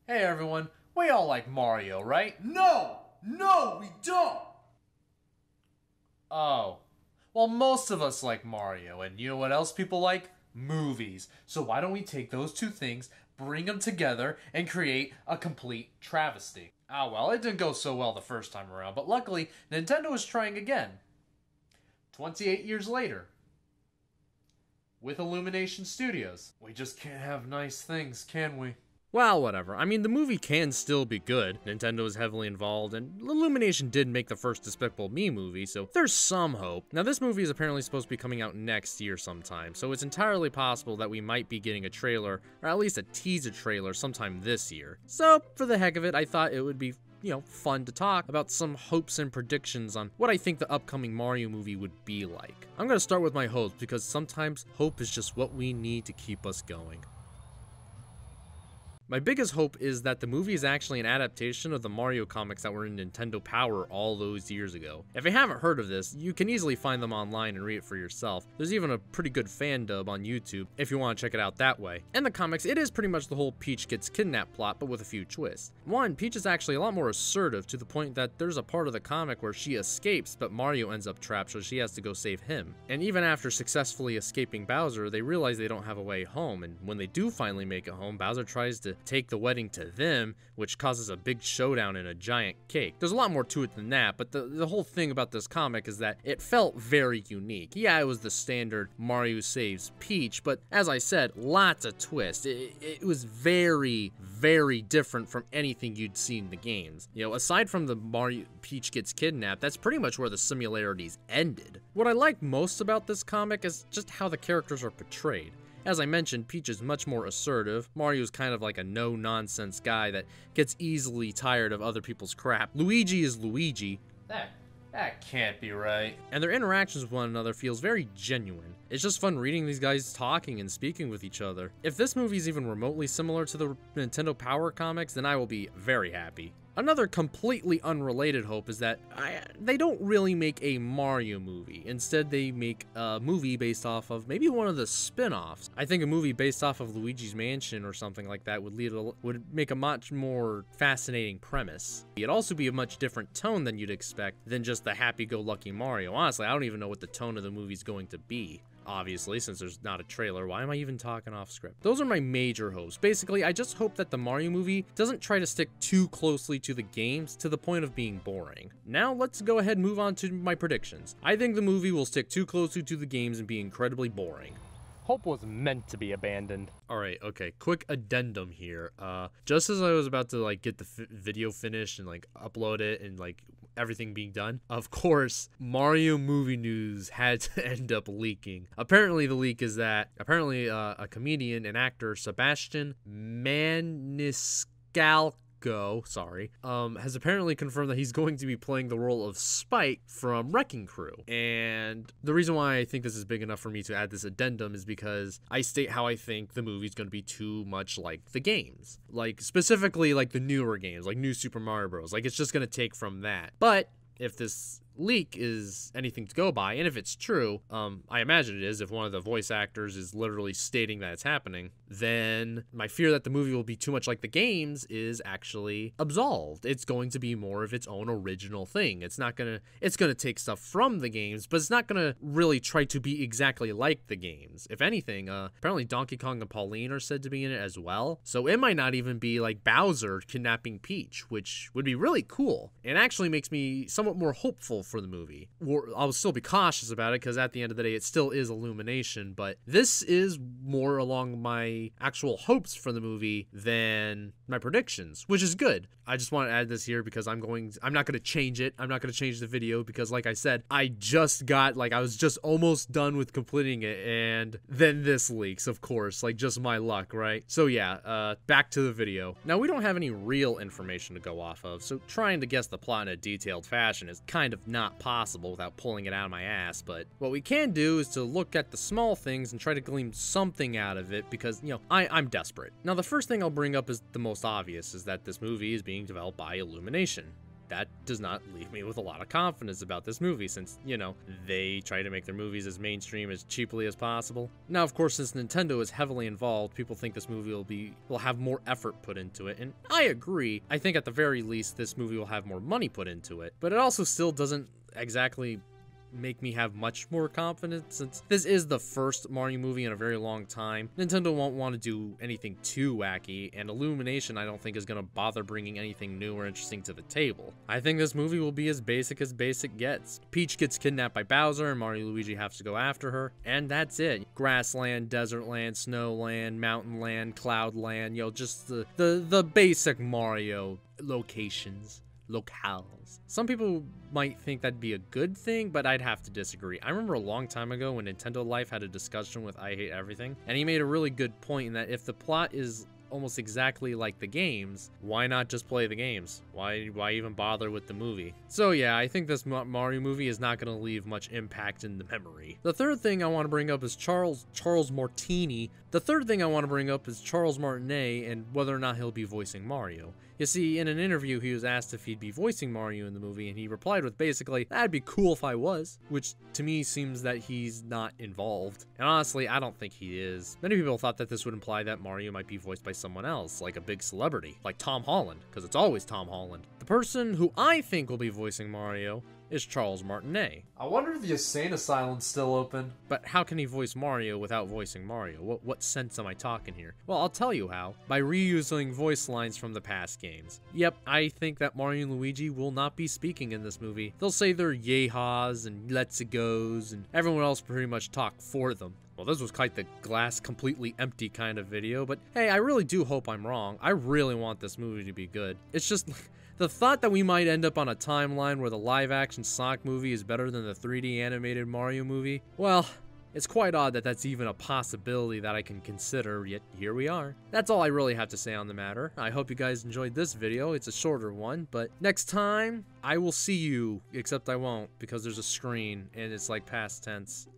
Hey everyone, we all like Mario, right? No! No, we don't! Oh. Well, most of us like Mario, and you know what else people like? Movies. So why don't we take those two things, bring them together, and create a complete travesty? Ah well, it didn't go so well the first time around, but luckily, Nintendo is trying again. 28 years later. With Illumination Studios. We just can't have nice things, can we? Well, whatever. I mean, the movie can still be good. Nintendo is heavily involved, and Illumination did make the first Despicable Me movie, so there's some hope. Now, this movie is apparently supposed to be coming out next year sometime, so it's entirely possible that we might be getting a trailer, or at least a teaser trailer, sometime this year. So, for the heck of it, I thought it would be fun to talk about some hopes and predictions on what I think the upcoming Mario movie would be like. I'm gonna start with my hopes, because sometimes hope is just what we need to keep us going. My biggest hope is that the movie is actually an adaptation of the Mario comics that were in Nintendo Power all those years ago. If you haven't heard of this, you can easily find them online and read it for yourself. There's even a pretty good fan dub on YouTube if you want to check it out that way. In the comics, it is pretty much the whole Peach gets kidnapped plot, but with a few twists. One, Peach is actually a lot more assertive to the point that there's a part of the comic where she escapes, but Mario ends up trapped, so she has to go save him. And even after successfully escaping Bowser, they realize they don't have a way home, and when they do finally make it home, Bowser tries to take the wedding to them, which causes a big showdown in a giant cake. There's a lot more to it than that, but the whole thing about this comic is that it felt very unique. Yeah, it was the standard Mario saves Peach, but as I said, lots of twists. It was very, very different from anything you'd seen in the games. You know, aside from the Mario Peach gets kidnapped, that's pretty much where the similarities ended. What I like most about this comic is just how the characters are portrayed. As I mentioned, Peach is much more assertive. Mario's kind of like a no-nonsense guy that gets easily tired of other people's crap. Luigi is Luigi. That can't be right. And their interactions with one another feels very genuine. It's just fun reading these guys talking and speaking with each other. If this movie is even remotely similar to the Nintendo Power comics, then I will be very happy. Another completely unrelated hope is that they don't really make a Mario movie. Instead, they make a movie based off of maybe one of the spin-offs. I think a movie based off of Luigi's Mansion or something like that would make a much more fascinating premise. It'd also be a much different tone than you'd expect than just the happy-go-lucky Mario. Honestly, I don't even know what the tone of the movie's going to be. Obviously, since there's not a trailer, why am I even talking off script? Those are my major hopes. Basically, I just hope that the Mario movie doesn't try to stick too closely to the games to the point of being boring. Now, let's go ahead and move on to my predictions. I think the movie will stick too closely to the games and be incredibly boring. Hope was meant to be abandoned. Alright, okay, quick addendum here. Just as I was about to get the video finished and upload it and everything being done, of course, Mario movie news had to end up leaking. Apparently the leak is that, a comedian and actor, Sebastian Maniscalco, has apparently confirmed that he's going to be playing the role of Spike from Wrecking Crew. And the reason why I think this is big enough for me to add this addendum is because I state how I think the movie's going to be too much like the games. Specifically the newer games, like New Super Mario Bros. It's just going to take from that. But if this leak is anything to go by, and if it's true, I imagine it is, if one of the voice actors is literally stating that it's happening, then my fear that the movie will be too much like the games is actually absolved. It's going to be more of its own original thing. It's gonna take stuff from the games, but it's not gonna really try to be exactly like the games. If anything, apparently Donkey Kong and Pauline are said to be in it as well, so it might not even be like Bowser kidnapping Peach, which would be really cool. It actually makes me somewhat more hopeful for the movie. I'll still be cautious about it because at the end of the day it still is Illumination, but this is more along my actual hopes for the movie than my predictions, which is good. I just want to add this here because I'm not going to change it. I'm not going to change the video because like I said, I was just almost done with completing it and then this leaks, of course, just my luck, right? So yeah, back to the video. Now we don't have any real information to go off of, so trying to guess the plot in a detailed fashion is kind of not possible without pulling it out of my ass, but what we can do is to look at the small things and try to glean something out of it because, I'm desperate. Now the first thing I'll bring up is the most obvious, is that this movie is being developed by Illumination. that does not leave me with a lot of confidence about this movie since, you know, they try to make their movies as mainstream as cheaply as possible. Now, of course, since Nintendo is heavily involved, people think this movie will have more effort put into it, and I agree. I think at the very least this movie will have more money put into it, but it also still doesn't exactly make me have much more confidence since this is the first Mario movie in a very long time. Nintendo won't want to do anything too wacky, and Illumination I don't think is going to bother bringing anything new or interesting to the table. I think this movie will be as basic gets. Peach gets kidnapped by Bowser and Mario and Luigi have to go after her, and that's it. Grassland, desert land, snow land, mountain land, cloud land, you know, just the basic Mario locations. Locales. Some people might think that'd be a good thing, but I'd have to disagree. I remember a long time ago when Nintendo Life had a discussion with I Hate Everything, and he made a really good point in that if the plot is almost exactly like the games, why not just play the games? Why even bother with the movie? So yeah, I think this Mario movie is not going to leave much impact in the memory. The third thing I want to bring up is Charles Martini. The third thing I want to bring up is Charles Martinet and whether or not he'll be voicing Mario. You see, in an interview, he was asked if he'd be voicing Mario in the movie, and he replied with basically, "That'd be cool if I was," which to me seems that he's not involved. And honestly, I don't think he is. Many people thought that this would imply that Mario might be voiced by someone else, like a big celebrity, like Tom Holland, because it's always Tom Holland. The person who I think will be voicing Mario is Charles Martinet. I wonder if the insane asylum's still open. But how can he voice Mario without voicing Mario? What sense am I talking here? Well, I'll tell you how. By reusing voice lines from the past games. Yep, I think that Mario and Luigi will not be speaking in this movie. They'll say their yehas and let's it goes, and everyone else pretty much talk for them. Well, this was quite the glass completely empty kind of video, but hey, I really do hope I'm wrong. I really want this movie to be good. It's just the thought that we might end up on a timeline where the live-action Sonic movie is better than the 3D animated Mario movie, well, it's quite odd that that's even a possibility that I can consider, yet here we are. That's all I really have to say on the matter. I hope you guys enjoyed this video. It's a shorter one, but next time, I will see you, except I won't, because there's a screen, and it's like past tense.